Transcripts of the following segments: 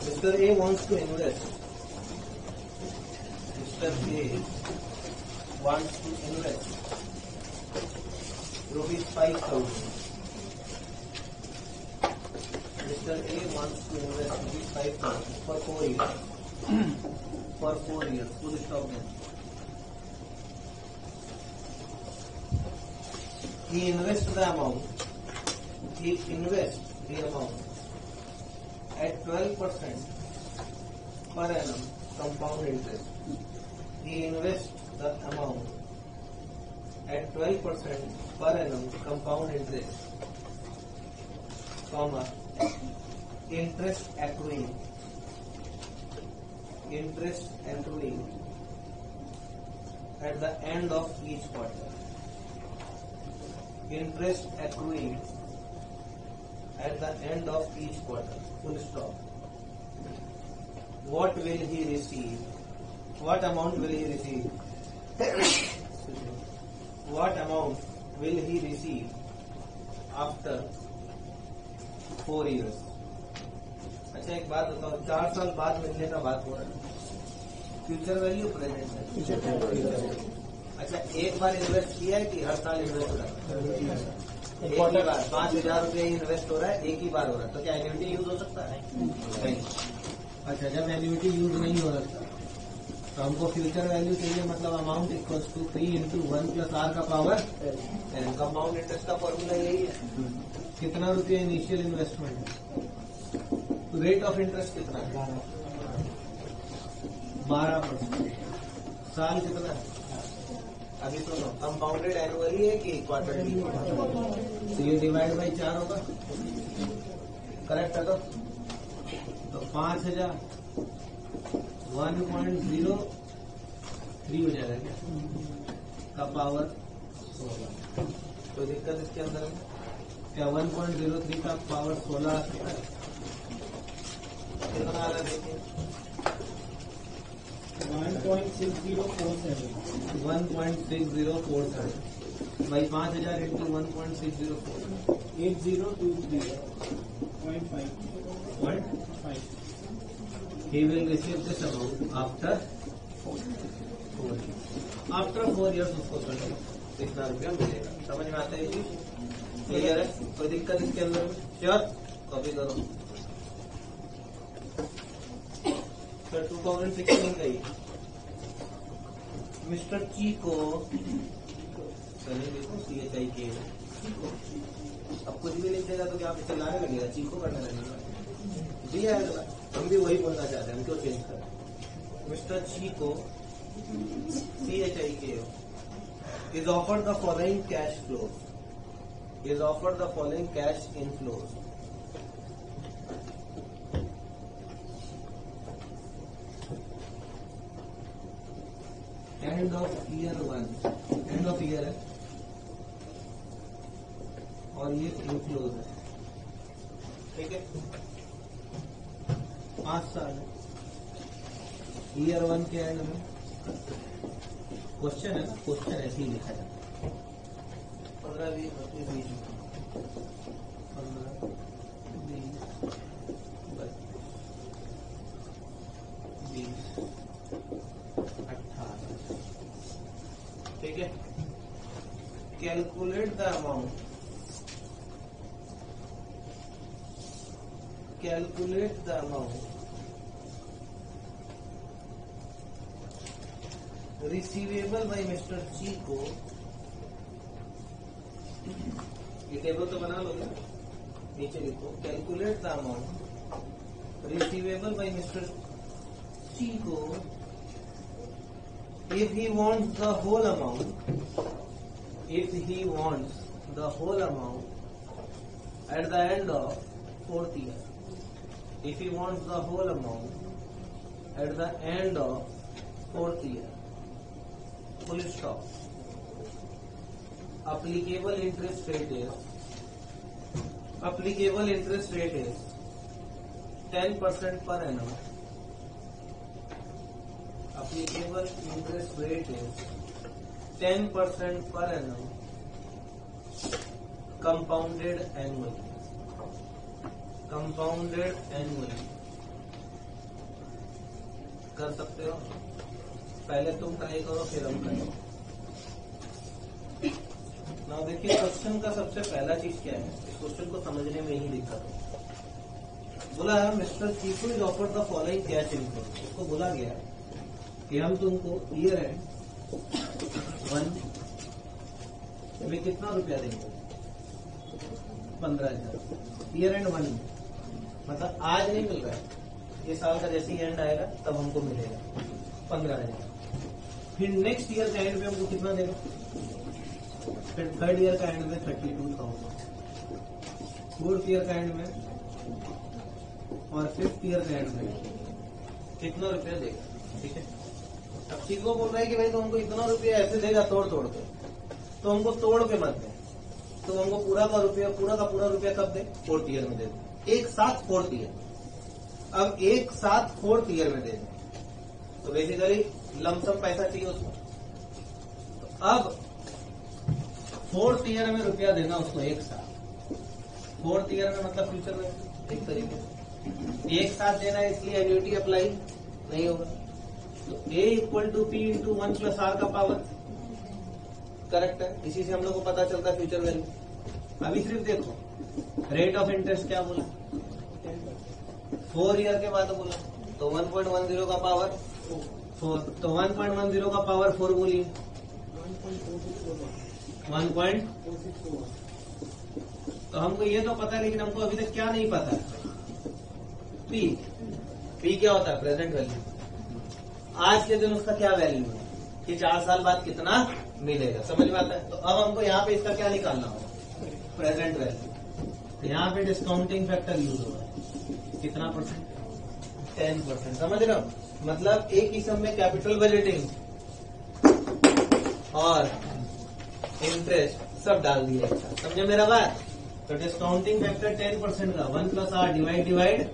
Mr. A wants to invest. Mr. A wants to invest rupees 5,000. Mr. A wants to invest rupees 5,000 for 4 years. For 4 years. Full stop then. He invests the amount. He invests the amount at 12% per annum compound interest. He invests the amount at 12% per annum compound interest, comma, interest accruing at the end of each quarter. Interest accruing at the end of each quarter. Full stop. What will he receive? What amount will he receive? What amount will he receive after 4 years? अच्छा एक बात बताओ, 4 साल बाद मिलने का बात हो रहा है, फ्यूचर वैल्यू प्रेजेंट है। अच्छा एक बार इन्वेस्ट किया है कि हर साल इन्वेस्ट हो रहा है? एक ही बार 5,000 रुपये इन्वेस्ट हो रहा है, एक ही बार हो रहा है, तो क्या एन्युटी यूज हो सकता है? नहीं। अच्छा जब एन्युटी यूज नहीं हो सकता तो हमको फ्यूचर वैल्यू चाहिए, मतलब amount equals to 3 into 1 + r का पावर n। कंपाउंड इंटरेस्ट का फॉर्मूला यही है। कितना रुपये इनिशियल इन्वेस्टमेंट है, रेट ऑफ इंटरेस्ट कितना है? 12%। साल कितना है? अभी सुनो, कंपाउंडेड एनुअली है कि क्वार्टरली? तो ये डिवाइड बाई 4 होगा, करेक्ट है? तो 5,000 1.03 हो जाएगा क्या का पावर 16? कोई दिक्कत इसके अंदर में? क्या 1.03 का पावर 16 आ सकता है? कितना आ रहा है देखिए? 1.6047 भाई 5,000 into 1.604 8023.5 He will receive this amount after 4 years. After 4 years उसको इतना रुपया मिलेगा। समझ में आता है ये चीज? क्लियर है? कोई दिक्कत इसके अंदर? श्योर? कॉपी करो। सर 2016 का ही मिस्टर ची को पहले देखो CHI के, अब कुछ भी लिख देगा तो क्या आप इसे लाने लगेगा, चीको करने लगेगा? जी आएगा। हम भी वही बोलना चाहते हैं, हम क्यों चेंज करें? मिस्टर ची को CHI के is offered the following cash flows. Is offered the following cash inflows. End of year 1, end of year है और ये inflows है, ठीक है? 5 साल है, ईयर 1 के एंड में क्वेश्चन है ना, क्वेश्चन ऐसे ही लिखा जाता है। 15, 20, 25, 20, 15, 20, 20, 18, ठीक है? Calculate the amount, calculate the amount receivable by mister Chi को, ये टेबल तो बना लोगे, नीचे लिखो calculate the amount receivable by mister Chi को if he wants the whole amount, if he wants the whole amount at the end of 4th year, if he wants the whole amount at the end of 4th year, full stop. Applicable interest rate is 10% per annum. Applicable interest rate is 10% per annum compounded annually, compounded annually कर सकते हो। पहले तुम try करो फिर हम करें। ना देखिए क्वेश्चन का सबसे पहला चीज क्या है, इस क्वेश्चन को समझने में ही दिक्कत है। बोला है mister Chiku is offered the following cash income. उसको बोला गया कि हम तुमको ईयर एंड 1 में कितना रुपया देंगे, 15,000। ईयर एंड 1 मतलब आज नहीं मिल रहा है, ये साल का जैसे ही एंड आएगा तब हमको मिलेगा 15,000। फिर नेक्स्ट ईयर का एंड में हमको कितना देगा, फिर थर्ड ईयर का एंड में 32,000, फोर्थ ईयर का एंड में और फिफ्थ ईयर का एंड में कितना रुपया देगा। ठीक है, अब चीज को बोल रहा है कि भाई तो हमको इतना रुपया ऐसे देगा तोड़ तोड़ के, तो हमको तोड़ के मत दे, तो हमको पूरा का पूरा रुपया कब दे, फोर्थ ईयर में दे दे, एक साथ फोर्थ ईयर। अब एक साथ फोर्थ ईयर में दे दे तो बेसिकली लमसम पैसा चाहिए उसको। तो अब फोर्थ ईयर में रुपया देना उसको एक साथ, फोर्थ ईयर में मतलब फ्यूचर में एक तरीके से एक साथ देना है, इसलिए एन्युटी अप्लाई नहीं होगा। तो A equal to P into 1 plus R का पावर करेक्ट है, इसी से हम लोग को पता चलता है फ्यूचर वैल्यू। अभी सिर्फ देखो रेट ऑफ इंटरेस्ट क्या बोला, 4 ईयर के बाद बोला, तो 1.10 का पावर 4, तो 1.10 का पावर 4 बोलिए 1. तो हमको ये तो पता है, लेकिन हमको अभी तक क्या नहीं पता है, पी क्या होता है, प्रेजेंट वैल्यू। आज के दिन उसका क्या वैल्यू है कि 4 साल बाद कितना मिलेगा, समझ में आता है। तो अब हमको यहाँ पे इसका क्या निकालना होगा, प्रेजेंट वैल्यू। यहाँ पे डिस्काउंटिंग फैक्टर यूज हो रहा है, कितना परसेंट, 10%। समझ रहे हो, मतलब एक किस्म में कैपिटल बजटिंग और इंटरेस्ट सब डाल दिया, समझे मेरा बात। तो डिस्काउंटिंग फैक्टर 10% का 1 प्लस R डिवाइड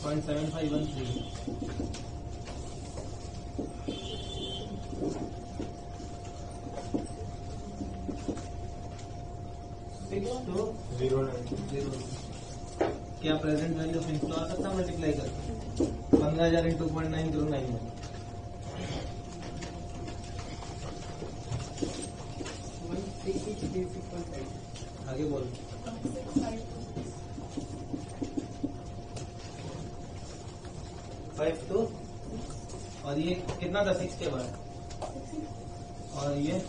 0.7513 क्या प्रेजेंट वैल्यू ऑफ इनफ्लो आ सकता, मल्टीप्लाई करके 15,000 × 2.9091। आगे बोल 5 2 और ये कितना था 6 के बाद, और ये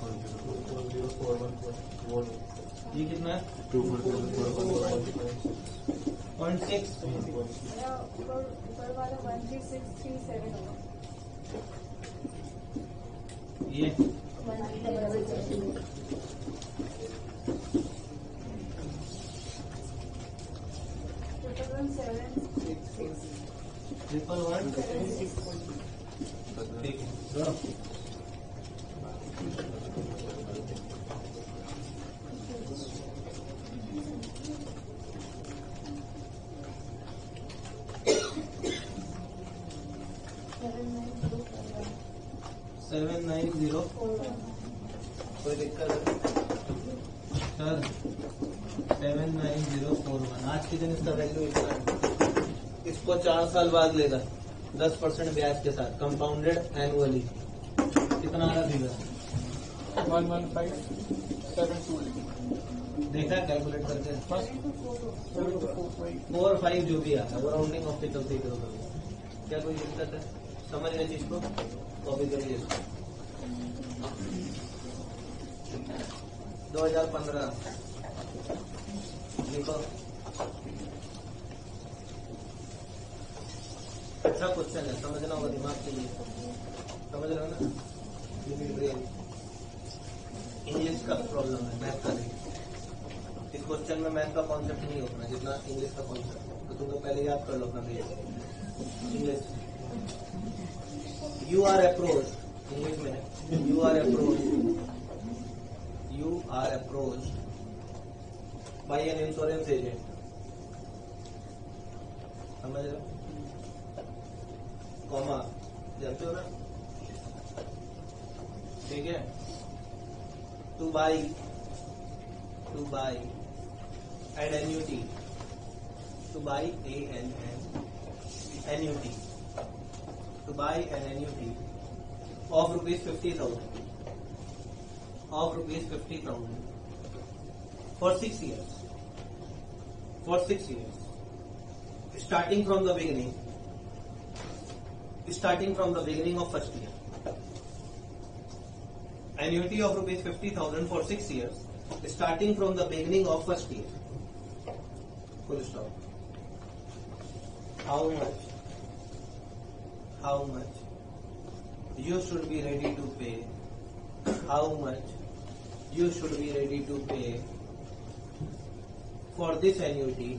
कितना है 0.6। ये ट्रिपल 1 ठीक है। 790 कोई दिक्कत है सर, 79041। आज के दिन इसका वैल्यू इतना है, इसको 4 साल बाद लेगा 10% ब्याज के साथ, कंपाउंडेड एनुअली। कितना आ रहा फिगर, 115,728 देखा कैलकुलेट करके 4 5 जो भी आता है वो राउंडिंग ऑफ द क्या कोई दिक्कत है, समझ रहे चीज को, कॉपी करिए इसको। 2015 लिखो। अच्छा क्वेश्चन है, समझना होगा दिमाग के लिए, समझ रहे हो ना। इंग्लिश का प्रॉब्लम है, मैथ का नहीं। इस क्वेश्चन में मैथ का कॉन्सेप्ट नहीं होता जितना इंग्लिश का कॉन्सेप्ट है, तो तुम लोग पहले याद कर लो अपना base English. You are approach, English में है you are approach by an insurance agent, समझ रहे हो, कॉमा जानते हो ना, ठीक है, to buy an annuity, to buy annuity, to buy an annuity of ₹50,000 for 6 years. Starting from the beginning of first year. Annuity of ₹50,000 for 6 years, starting from the beginning of first year. Full stop. How much you should be ready to pay? How much you should be ready to pay for this annuity?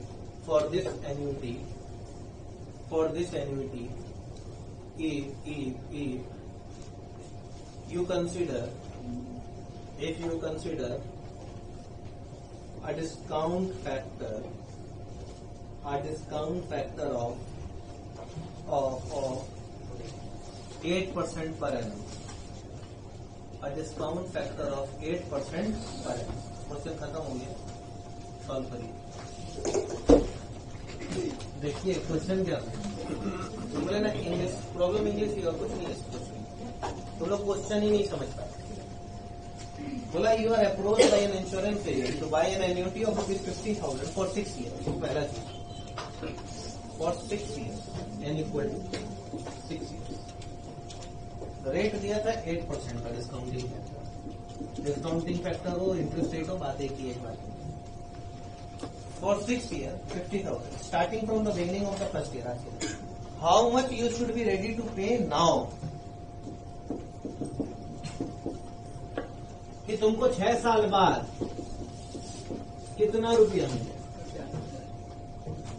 If you consider a discount factor of 8% per annum. A discount factor of 8% per annum. Question खत्म हो गया, solve करिए। देखिए question क्या है, बोले ना English problem English की और कुछ नहीं है क्वेश्चन, तुम लोग क्वेश्चन ही नहीं समझ पाए। बोला you are approach by an insurance agent to buy an annuity of ₹50,000 for 6 years. पहला चीज for 6 years N equal to 6 years। Rate दिया था 8% का डिस्काउंटिंग फैक्टर हो, इंटरेस्ट रेट हो, बात एक ही एक बात। For 6 years 50,000 starting from the beginning of the first year. How much you should be ready to pay now, कि तुमको 6 साल बाद कितना रुपया मिले।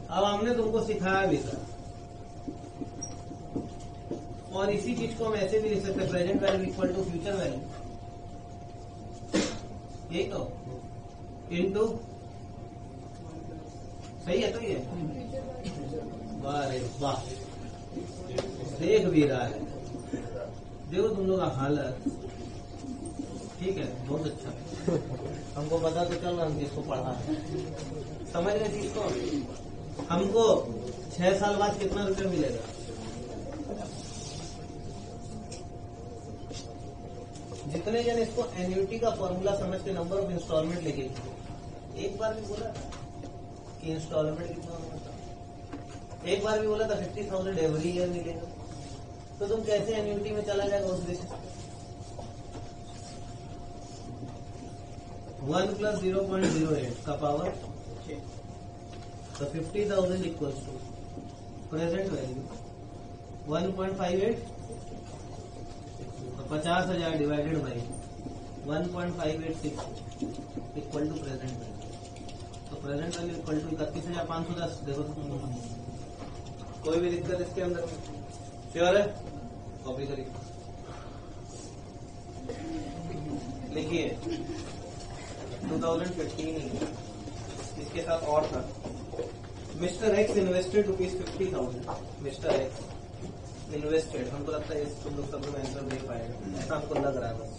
अब हमने तुमको सिखाया भी था, और इसी चीज को हम ऐसे भी लिख सकते हैं, present value equal to future value, यही तो इनटू, सही है तो ये। वाह रे वाह, देख भी रहा है, देखो तुम लोग का हालत, ठीक है, बहुत अच्छा। हमको पता तो चल रहा हम किसको पढ़ा है, समझ रहे चीज को। हमको 6 साल बाद कितना रुपया मिलेगा, जितने जन इसको एन्युटी का फॉर्मूला समझ के नंबर ऑफ इंस्टॉलमेंट लेके, एक बार भी बोला था कि इंस्टॉलमेंट कितना होता, एक बार भी बोला था 50,000 एवरी ईयर मिलेगा, तो तुम कैसे एन्युटी में चला जाएगा उस बेसिस। 1 + 0.08 का पावर, तो 50,000 equals to present value 1.58, 50,000 divided by 1.586 equal to present value. तो प्रेजेंट वैल्यू इक्वल टू 31,510। देखो तो कोई भी दिक्कत इसके अंदर, श्योर है? कॉपी करिए, लिखिए 2015 इसके साथ और था। Mister x invested ₹50,000। Mister x invested, हमको लगता है तुम लोग सब लोग आंसर दे पाएगा, ऐसा हमको लग रहा है बस।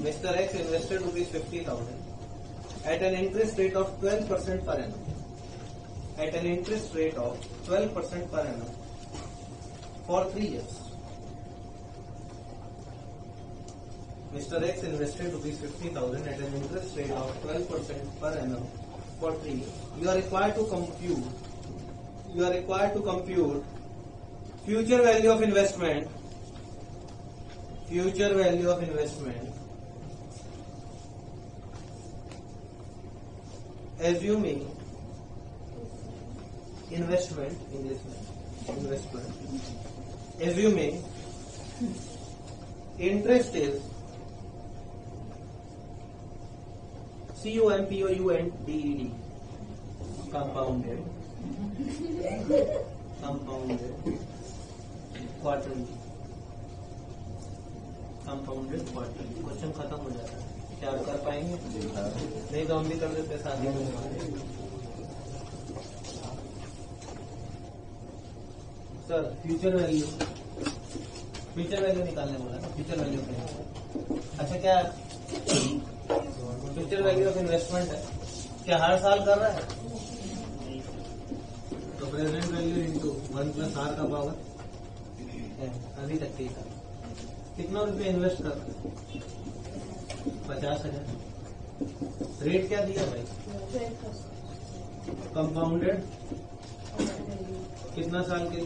Mister x invested ₹50,000 at an interest rate of 12% per annum. At an interest rate of 12% per annum for 3 years. Mr. X invested ₹50,000 at an interest rate of 12% per annum for 3 years. You are required to compute future value of investment. Assuming investment, assuming interest is COMPOUNDED, compounded quarterly, question खत्म हो जाता है। क्या आप कर पाएंगे? नहीं तो हम भी कर देते साथ ही। Sir future value future value निकालने बोला ना, फ्यूचर वैल्यू पे। अच्छा क्या फ्यूचर वैल्यू ऑफ इन्वेस्टमेंट है, क्या हर साल कर रहा है? तो प्रेजेंट वैल्यू इंटू 1+r का पावर अभी तक ठीक है। कितना रुपये इन्वेस्ट कर रहा है? 50,000। रेट क्या दिया भाई? कंपाउंडेड कितना साल के?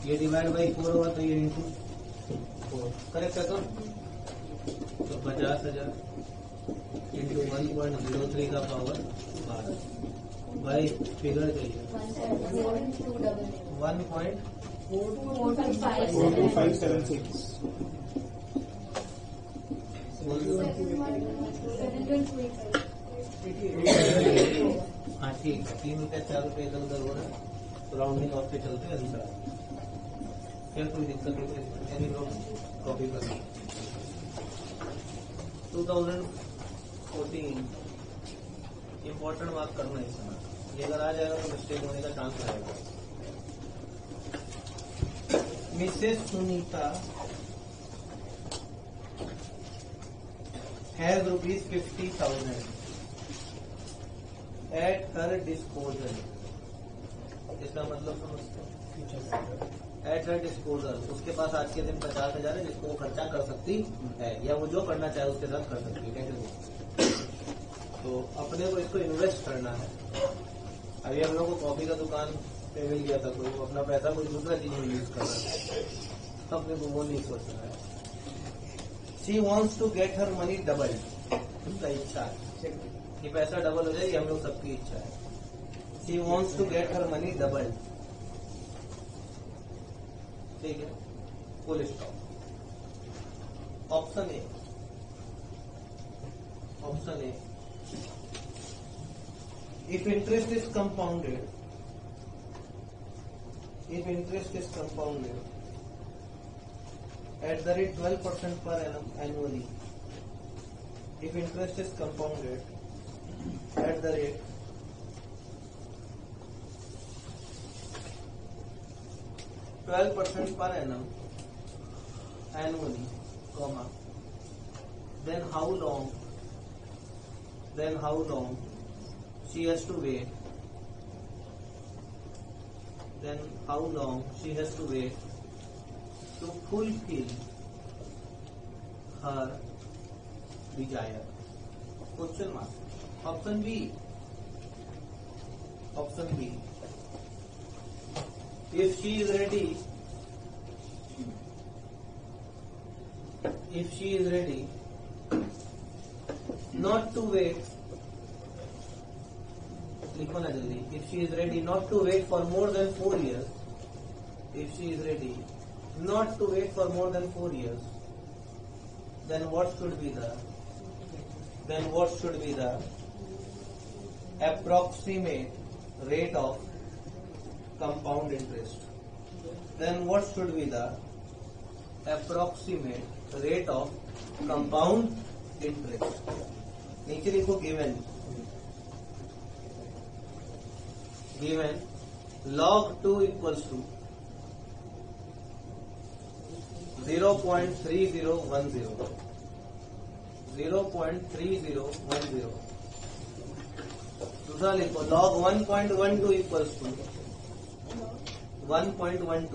ये डिवाइड बाई 4 हुआ तो ये इंटू 4 करेक्ट है। तो 50,000 इंटू 1.03 का पावर 12 भाई फिगर चाहिए 1.4576 हाँ ठीक है। 3 रुपया 4 रुपये इधर उधर हो रहा है तो राउंडिंग ऑफ पे चलते हैं दूसरा। क्या कोई दिक्कत नहीं, लोग कॉपी कर 2014 इम्पोर्टेंट मार्क करना है इस समय। ये अगर आ जाएगा तो मिस्टेक होने का चांस रहेगा। Mrs Sunita has ₹50,000 at her disposal. इसका मतलब समझते हैं, एट हर डिस्पोजल उसके पास आज के दिन 50,000 है जिसको वो खर्चा कर सकती है या वो जो करना चाहे उसके साथ कर सकती है। तो अपने को इसको इन्वेस्ट करना है। अभी हम लोग को कॉफी का दुकान पे मिल गया था, कोई वो अपना पैसा कोई दूसरा चीज में यूज कर रहा है, अपने को वो नहीं सोचना है। She wants to get her money double, उसका इच्छा है कि पैसा डबल हो जाए, ये हम लोग सबकी इच्छा है। She wants to get her money double, ठीक है, full stop. Option A, if interest is compounded at the rate 12% per annum annually, if interest is compounded at the rate 12% per annum annually, comma, then how long she has to wait, to fulfill her desire? Question mark. Option B. If she is ready not to wait, लिखो ना जल्दी। If she is ready not to wait for more than 4 years, then what should be the approximate rate of compound interest? नीचे लिखो given log 2 equals to 0.3010. दूसरा लिखो log 1.12 equals to 0.05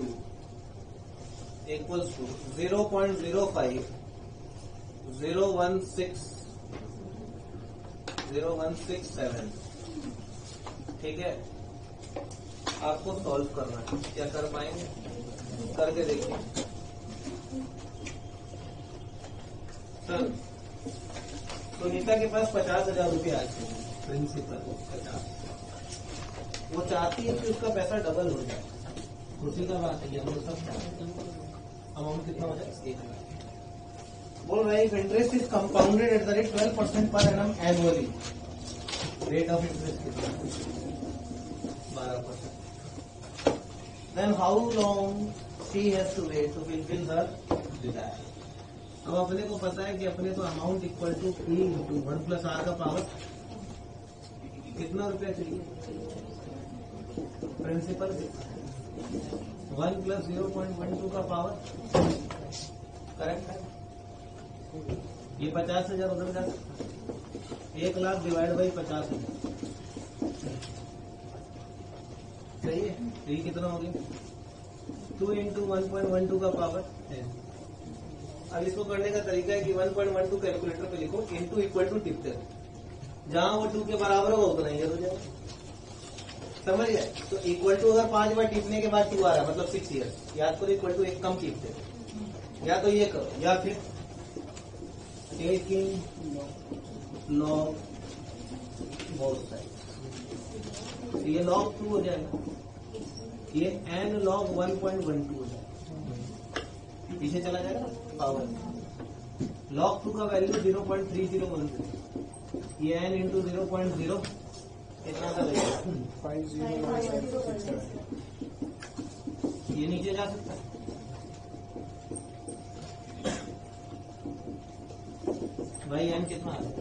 ठीक है। आपको सॉल्व करना है, क्या कर पाएंगे? करके देखिए। सर सुनीता के पास 50,000 रुपये आज के प्रिंसिपल 50, वो चाहती है कि उसका पैसा डबल हो जाए। खुशी का बात है, हम लोग सब अमाउंट कितना हो जाए? 1,00,000। बोल रहे if interest is compounded at the rate 12% per annum annually, rate of interest कितना? 12%। Then how long she has to wait to fulfill her desire? अब अपने को पता है कि अपने को amount equal to P into 1+r का पावर कितना रुपया चाहिए? प्रिंसिपल 1 प्लस 0.12 का पावर करेक्ट है। ये 50,000 उधर जाता, 1 लाख डिवाइड बाई 50,000 सही है। तो ये कितना हो गया 2 इंटू 1.12 का पावर 10। अब इसको करने का तरीका है कि 1.12 कैलकुलेटर पे लिखो, इंटू इक्वल टू टिप करो, जहां वो 2 के बराबर होगा उतना ही हो जाएगा, समझ गए। तो इक्वल टू अगर 5 बार टिपने के बाद 2 आ रहा है मतलब 6 ईयर्स, याद करो इक्वल टू एक कम टिपते, या तो ये करो या फिर टेकिंग लॉग बोथ साइड, ये लॉग 2 हो जाएगा, ये n log 1.12 हो जाएगा, पीछे चला जाएगा पावर। log 2 का वैल्यू 0.3013, ये n इंटू 0.0 कितना का लगेगा 5016। ये नीचे जा सकता है। भाई n कितना आ रहा है?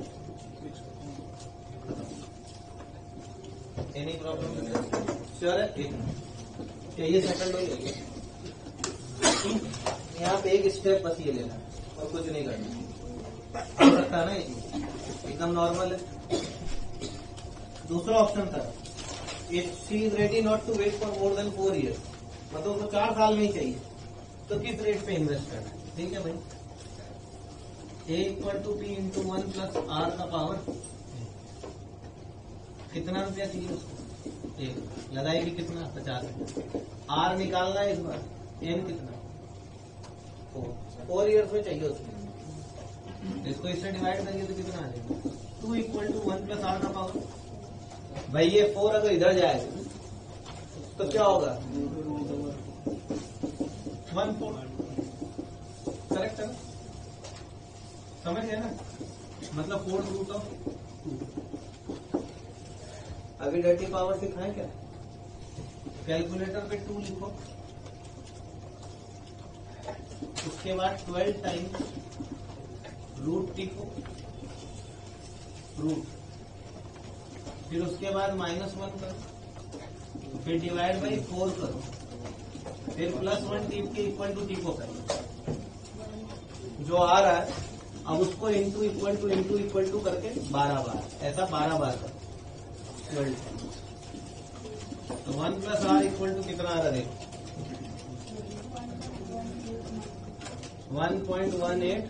एनी प्रॉब्लम श्योर है? एक ये सेकंड हो गया। यहाँ पे एक स्टेप बस ये लेना और कुछ नहीं करना, सकता है ना, ये एकदम नॉर्मल है। दूसरा ऑप्शन था if she is ready not to wait for more than 4 years, मतलब उसको 4 साल में ही चाहिए, तो किस रेट पे इन्वेस्ट करना है? ठीक है भाई, A equal to P into 1 plus R का पावर, कितना रुपया चाहिए उसको? एक लगाएगी कितना 50। R निकालना है इस बार, n कितना 4 ईयर्स में चाहिए उसको, इसको इससे डिवाइड करिए तो कितना आ जाएगा 2 इक्वल टू 1 प्लस R का पावर। भाई ये 4 अगर इधर जाएगा तो क्या होगा 1/4, करेक्ट है ना, समझ गए ना, मतलब 4√2। अभी डर्टी पावर सिखाएं क्या? कैलकुलेटर पे 2 लिखो, उसके बाद 12 टाइम्स रूट लिखो, रूट, फिर उसके बाद -1 करो, फिर डिवाइड बाई 4 करो, फिर +1 टिप के इक्वल टू टिपो करो, जो आ रहा है अब उसको इंटू इक्वल टू करके 12 बार, ऐसा 12 बार करो 12 टाइम्स। तो 1 प्लस R इक्वल टू कितना आ रहा है देखो 1.18,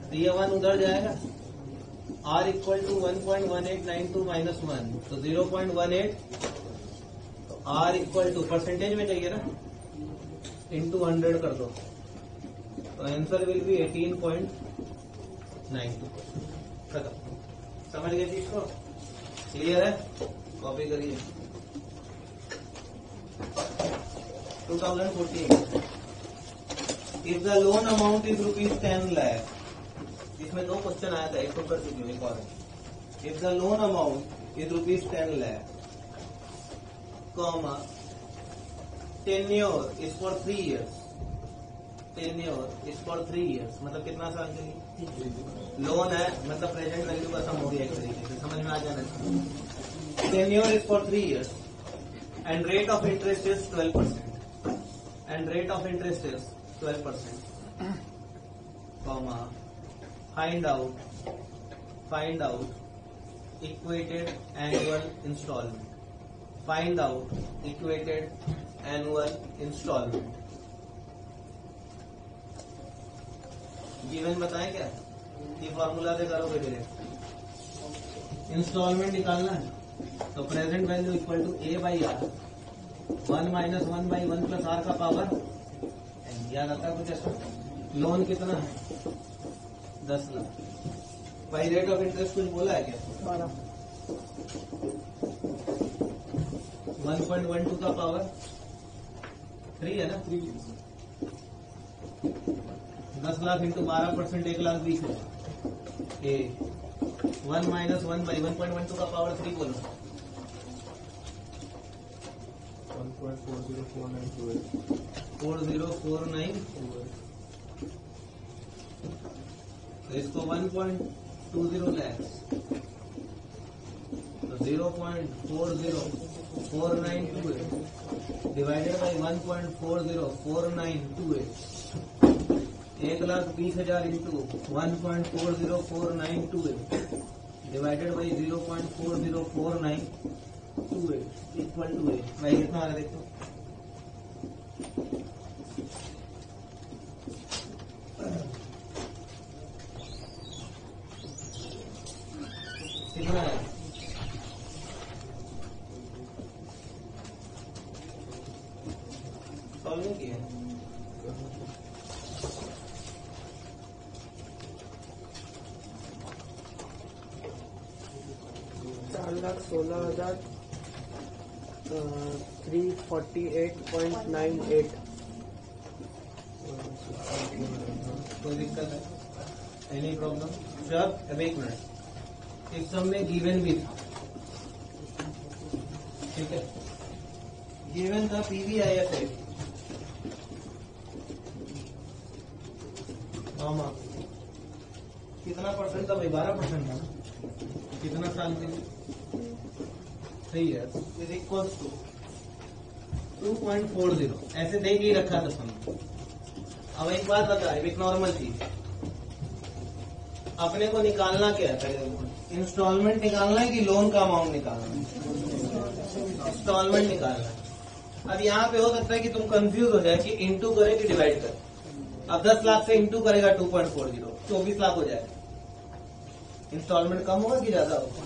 तो ये 1 उधर जाएगा, R इक्वल टू 1.1892 माइनस 1, तो 0.18, तो R इक्वल टू परसेंटेज में चाहिए ना, इंटू 100 कर दो, तो आंसर विल बी 18.92। खत्म, समझ गए चीज को? क्लियर है? कॉपी करिए। 2014, if the loan amount is ₹10 lakh, इसमें 2 क्वेश्चन आया था, एक तो कर चुके हो, एक और है। If the loan amount is ₹10 lakh, comma tenure is for 3 years, tenure is for 3 years मतलब कितना साल के लिए लोन है, मतलब प्रेजेंट वैल्यू का सम हो गया एक तरीके से, समझ में आ जाना चाहिए। Tenure is for 3 years and rate of interest is 12%, and rate of interest is 12%, comma find out equated annual instalment, find out equated annual instalment. Given बताएं क्या? ये फॉर्मूला से करोगे डायरेक्ट, इंस्टॉलमेंट निकालना है, तो present value equal to A by R, 1 minus 1 by 1 plus R का power, याद आता है कुछ ऐसा? लोन कितना है 10 लाख, भाई रेट ऑफ इंटरेस्ट कुछ बोला है क्या? 1.12 का पावर 3 है ना, 10 लाख इंटू 12%, 1,20,000, 1 माइनस 1 बाई 1.12 का पावर 3 बोलो, 1.404928 तो इसको 1.20 लाख, तो 0.40 4928 divided by 1.40 4928 1,20,000 into 1.404928 divided by 0.404928 equal to 8। भाई कितना आ रहा है देखो, कितना है? सॉल्व नहीं किया? 4,16,348.98। कोई दिक्कत है? Any problem? सब अब एक मिनट, इस सब में गिवन भी था, ठीक है? गिवन था PVIFA मामा कितना परसेंट था भाई? 12% था ना? कितना साल के लिए? 3 years इज इक्वल टू 2.40 ऐसे दे के ही रखा था समझ। अब एक बात बता, एक नॉर्मल चीज अपने को निकालना क्या है? इंस्टॉलमेंट निकालना है कि लोन का अमाउंट निकालना है? इंस्टॉलमेंट निकालना है। अब यहाँ पे हो सकता है कि तुम कंफ्यूज हो जाए कि इंटू करे कि डिवाइड करे। अब 10 लाख से इंटू करेगा 2.40 24 लाख हो जाएगा। इंस्टॉलमेंट कम होगा कि ज्यादा होगा?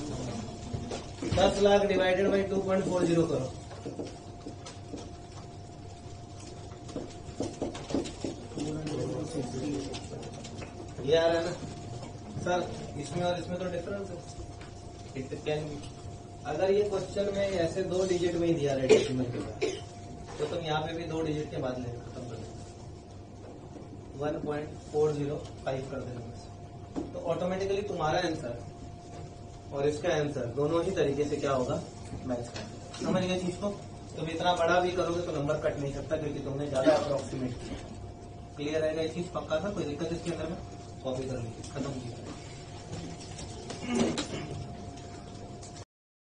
10 लाख डिवाइडेड बाई 2.40 करो, ये आ रहा है ना सर? इसमें और इसमें तो डिफरेंस है। इट कैन बी, अगर ये क्वेश्चन में ऐसे 2 डिजिट में ही दिया है डेसिमल के बाद, तो तुम यहाँ पे भी 2 डिजिट के बाद लेकर खत्म कर देना, 1.405 कर देना, तो ऑटोमेटिकली तुम्हारा आंसर और इसका आंसर दोनों ही तरीके से क्या होगा? मैच करेगा। समझ गए चीज को? तुम इतना बड़ा भी करोगे तो नंबर कट नहीं सकता, क्योंकि तुमने ज्यादा अप्रोक्सीमेट किया। क्लियर रहेगा ये चीज? पक्का था? कोई दिक्कत इसके अंदर में? कॉपी कर लीजिए, खत्म किया।